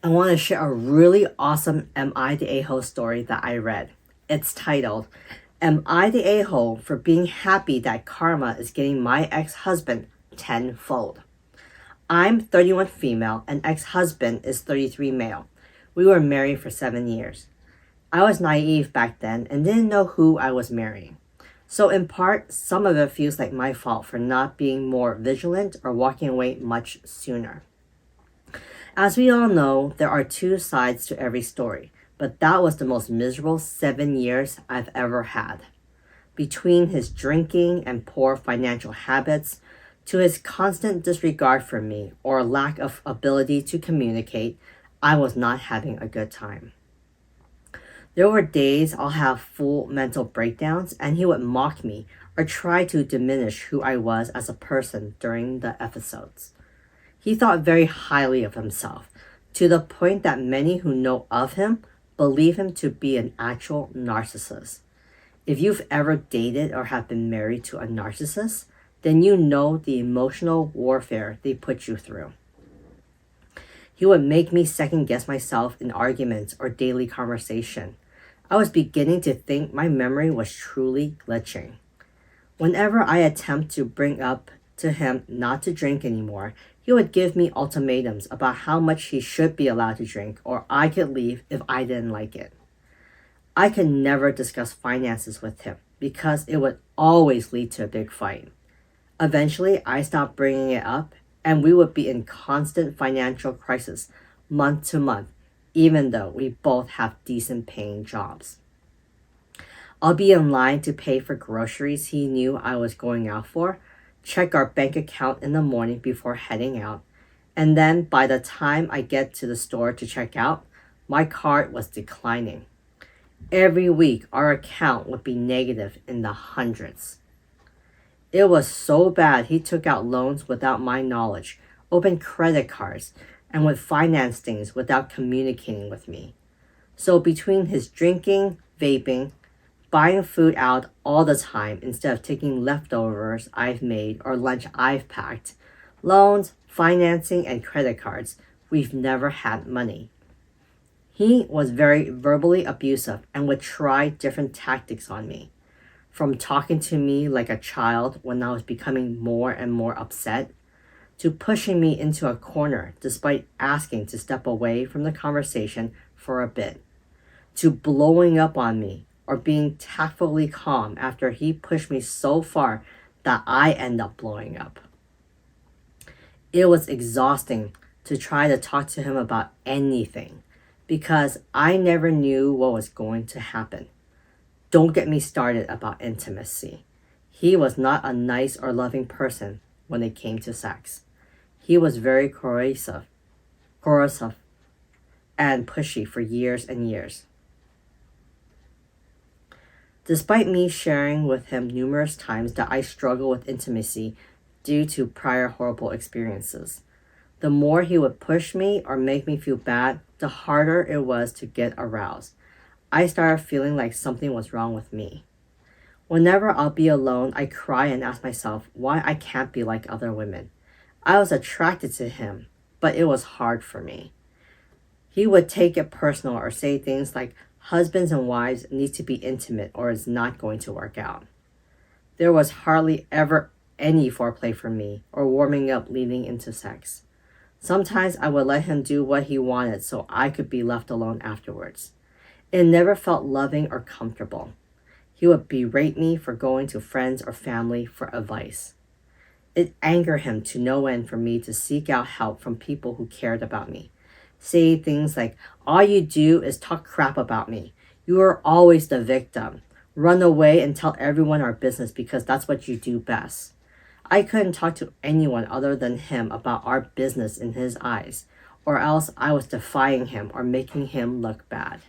I want to share a really awesome Am I the A-hole story that I read. It's titled, Am I the A-hole for being happy that karma is getting my ex-husband tenfold? I'm 31 female and ex-husband is 33 male. We were married for 7 years. I was naive back then and didn't know who I was marrying. So in part, some of it feels like my fault for not being more vigilant or walking away much sooner. As we all know, there are two sides to every story, but that was the most miserable 7 years I've ever had. Between his drinking and poor financial habits, to his constant disregard for me or lack of ability to communicate, I was not having a good time. There were days I'll have full mental breakdowns and he would mock me or try to diminish who I was as a person during the episodes. He thought very highly of himself, to the point that many who know of him believe him to be an actual narcissist. If you've ever dated or have been married to a narcissist, then you know the emotional warfare they put you through. He would make me second guess myself in arguments or daily conversation. I was beginning to think my memory was truly glitching. Whenever I attempt to bring up to him not to drink anymore, he would give me ultimatums about how much he should be allowed to drink or I could leave if I didn't like it. I could never discuss finances with him because it would always lead to a big fight. Eventually, I stopped bringing it up and we would be in constant financial crisis month to month, even though we both have decent paying jobs. I'll be in line to pay for groceries he knew I was going out for, check our bank account in the morning before heading out, and then by the time I get to the store to check out, my card was declining. Every week, our account would be negative in the hundreds. It was so bad he took out loans without my knowledge, opened credit cards, and would finance things without communicating with me. So between his drinking, vaping, buying food out all the time instead of taking leftovers I've made or lunch I've packed, loans, financing, and credit cards, we've never had money. He was very verbally abusive and would try different tactics on me. From talking to me like a child when I was becoming more and more upset, to pushing me into a corner despite asking to step away from the conversation for a bit, to blowing up on me or being tactfully calm after he pushed me so far that I end up blowing up. It was exhausting to try to talk to him about anything because I never knew what was going to happen. Don't get me started about intimacy. He was not a nice or loving person when it came to sex. He was very corrosive, and pushy for years and years. Despite me sharing with him numerous times that I struggle with intimacy due to prior horrible experiences, the more he would push me or make me feel bad, the harder it was to get aroused. I started feeling like something was wrong with me. Whenever I'll be alone, I cry and ask myself why I can't be like other women. I was attracted to him, but it was hard for me. He would take it personal or say things like husbands and wives need to be intimate or it's not going to work out. There was hardly ever any foreplay for me or warming up leading into sex. Sometimes I would let him do what he wanted so I could be left alone afterwards. It never felt loving or comfortable. He would berate me for going to friends or family for advice. It angered him to no end for me to seek out help from people who cared about me. Say things like, all you do is talk crap about me. You are always the victim. Run away and tell everyone our business because that's what you do best. I couldn't talk to anyone other than him about our business in his eyes, or else I was defying him or making him look bad.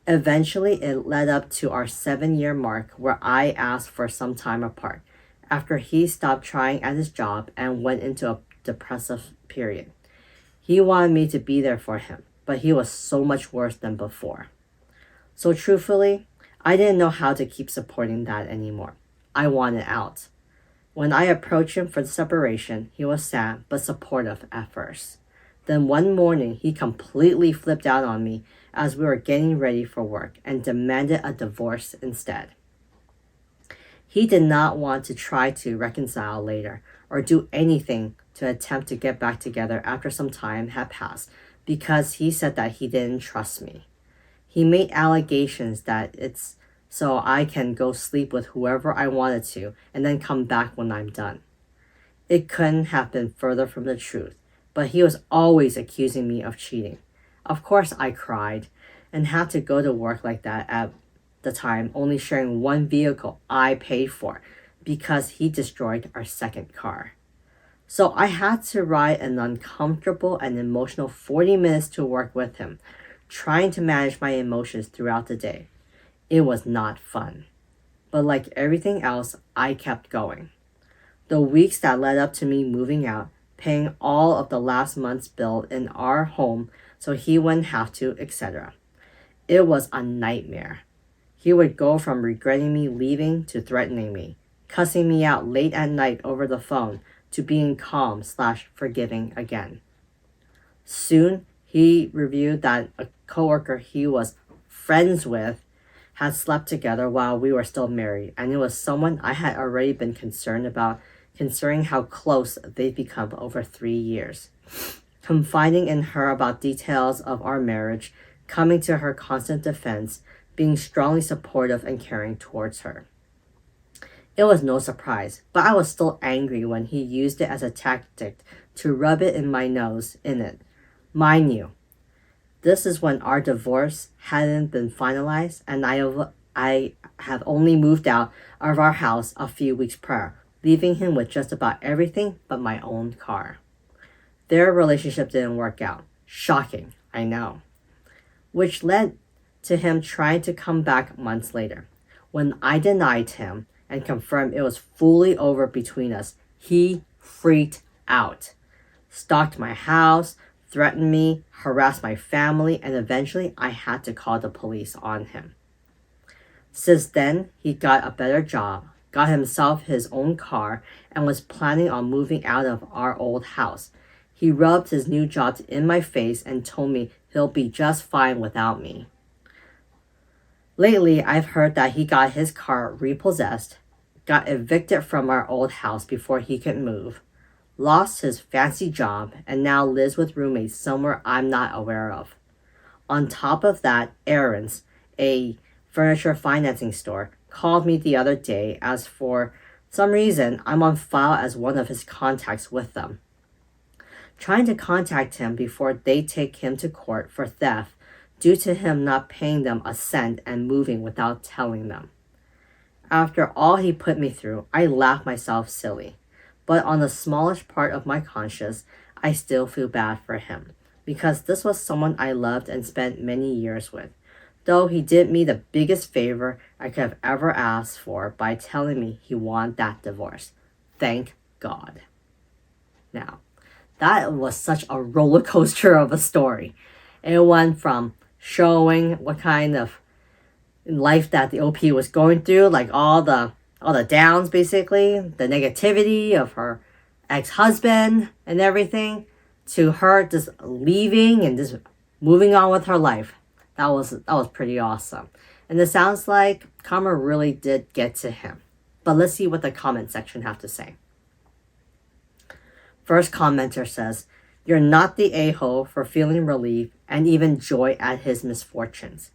Eventually, it led up to our 7-year mark where I asked for some time apart after he stopped trying at his job and went into a depressive period. He wanted me to be there for him, but he was so much worse than before. So truthfully, I didn't know how to keep supporting that anymore. I wanted out. When I approached him for the separation, he was sad but supportive at first. Then one morning, he completely flipped out on me as we were getting ready for work and demanded a divorce instead. He did not want to try to reconcile later or do anything to attempt to get back together after some time had passed because he said that he didn't trust me. He made allegations that it's so I can go sleep with whoever I wanted to and then come back when I'm done. It couldn't have been further from the truth, but he was always accusing me of cheating. Of course, I cried and had to go to work like that at the time, only sharing one vehicle I paid for because he destroyed our second car. So I had to ride an uncomfortable and emotional 40 minutes to work with him, trying to manage my emotions throughout the day. It was not fun. But like everything else, I kept going. The weeks that led up to me moving out, paying all of the last month's bill in our home so he wouldn't have to, etc. It was a nightmare. He would go from regretting me leaving to threatening me, cussing me out late at night over the phone to being calm/forgiving again. Soon, he revealed that a coworker he was friends with had slept together while we were still married, and it was someone I had already been concerned about, considering how close they've become over 3 years. Confiding in her about details of our marriage, coming to her constant defense, being strongly supportive and caring towards her. It was no surprise, but I was still angry when he used it as a tactic to rub it in my nose in it. Mind you, this is when our divorce hadn't been finalized and I had only moved out of our house a few weeks prior, leaving him with just about everything but my own car. Their relationship didn't work out. Shocking, I know. Which led to him trying to come back months later. When I denied him and confirmed it was fully over between us, he freaked out. Stalked my house, threatened me, harassed my family, and eventually I had to call the police on him. Since then, he got a better job, got himself his own car, and was planning on moving out of our old house. He rubbed his new job in my face and told me he'll be just fine without me. Lately, I've heard that he got his car repossessed, got evicted from our old house before he could move, lost his fancy job, and now lives with roommates somewhere I'm not aware of. On top of that, Aaron's, a furniture financing store, called me the other day as for some reason I'm on file as one of his contacts with them. Trying to contact him before they take him to court for theft due to him not paying them a cent and moving without telling them. After all he put me through, I laughed myself silly. But on the smallest part of my conscience, I still feel bad for him, because this was someone I loved and spent many years with, though he did me the biggest favor I could have ever asked for by telling me he wanted that divorce. Thank God. Now, that was such a roller coaster of a story. It went from showing what kind of life that the OP was going through, like all the downs basically, the negativity of her ex-husband and everything, to her just leaving and just moving on with her life. That was pretty awesome. And it sounds like karma really did get to him. But let's see what the comment section have to say. First commenter says, "You're not the a-hole for feeling relief and even joy at his misfortunes.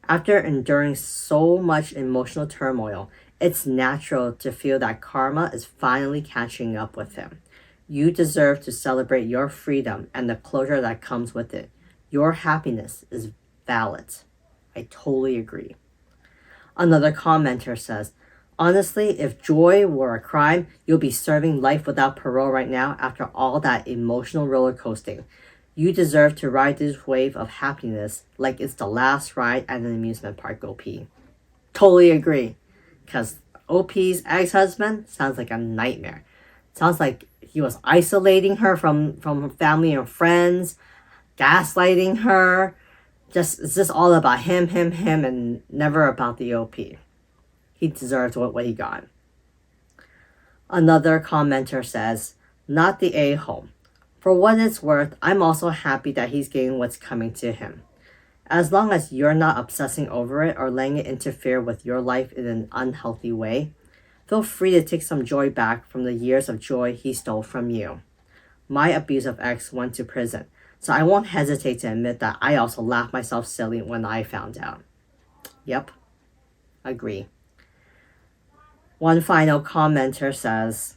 After enduring so much emotional turmoil, it's natural to feel that karma is finally catching up with him. You deserve to celebrate your freedom and the closure that comes with it. Your happiness is valid." I totally agree. Another commenter says, "Honestly, if joy were a crime, you'll be serving life without parole right now after all that emotional roller coasting. You deserve to ride this wave of happiness like it's the last ride at an amusement park, OP." Totally agree. Because OP's ex-husband sounds like a nightmare. Sounds like he was isolating her from her family and friends, gaslighting her. It's just all about him, and never about the OP. He deserves what he got. Another commenter says, "Not the a-hole. For what it's worth, I'm also happy that he's getting what's coming to him. As long as you're not obsessing over it or letting it interfere with your life in an unhealthy way, feel free to take some joy back from the years of joy he stole from you. My abusive ex went to prison, so I won't hesitate to admit that I also laughed myself silly when I found out. Yep, agree. One final commenter says,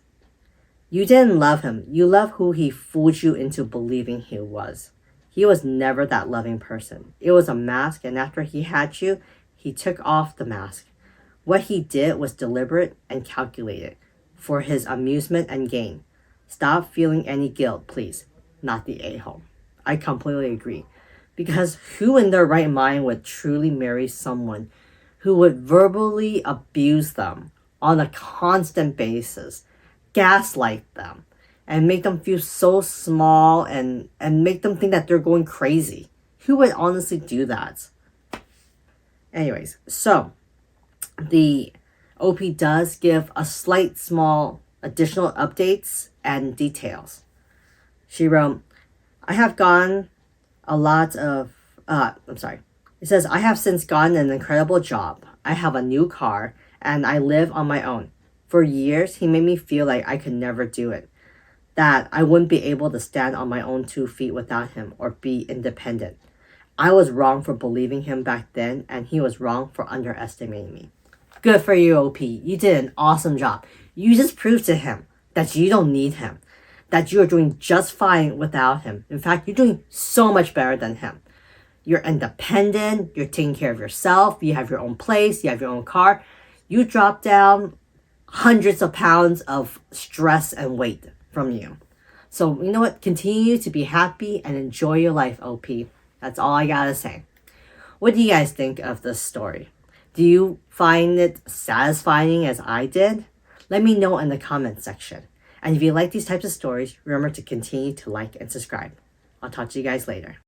"You didn't love him. You love who he fooled you into believing he was. He was never that loving person. It was a mask, and after he had you, he took off the mask. What he did was deliberate and calculated for his amusement and gain. Stop feeling any guilt, please. Not the a-hole." I completely agree. Because who in their right mind would truly marry someone who would verbally abuse them on a constant basis, gaslight them, and make them feel so small and make them think that they're going crazy? Who would honestly do that? Anyways, so the OP does give a slight small additional updates and details. She wrote, I have gone a lot of, It says, I have since gotten an incredible job. I have a new car and I live on my own. For years, he made me feel like I could never do it, that I wouldn't be able to stand on my own 2 feet without him or be independent. I was wrong for believing him back then, and he was wrong for underestimating me. Good for you, OP. You did an awesome job. You just proved to him that you don't need him, that you are doing just fine without him. In fact, you're doing so much better than him. You're independent, you're taking care of yourself, you have your own place, you have your own car. You dropped down hundreds of pounds of stress and weight from you. So, you know what? Continue to be happy and enjoy your life, OP. That's all I gotta say. What do you guys think of this story? Do you find it satisfying as I did? Let me know in the comment section. And if you like these types of stories, remember to continue to like and subscribe. I'll talk to you guys later.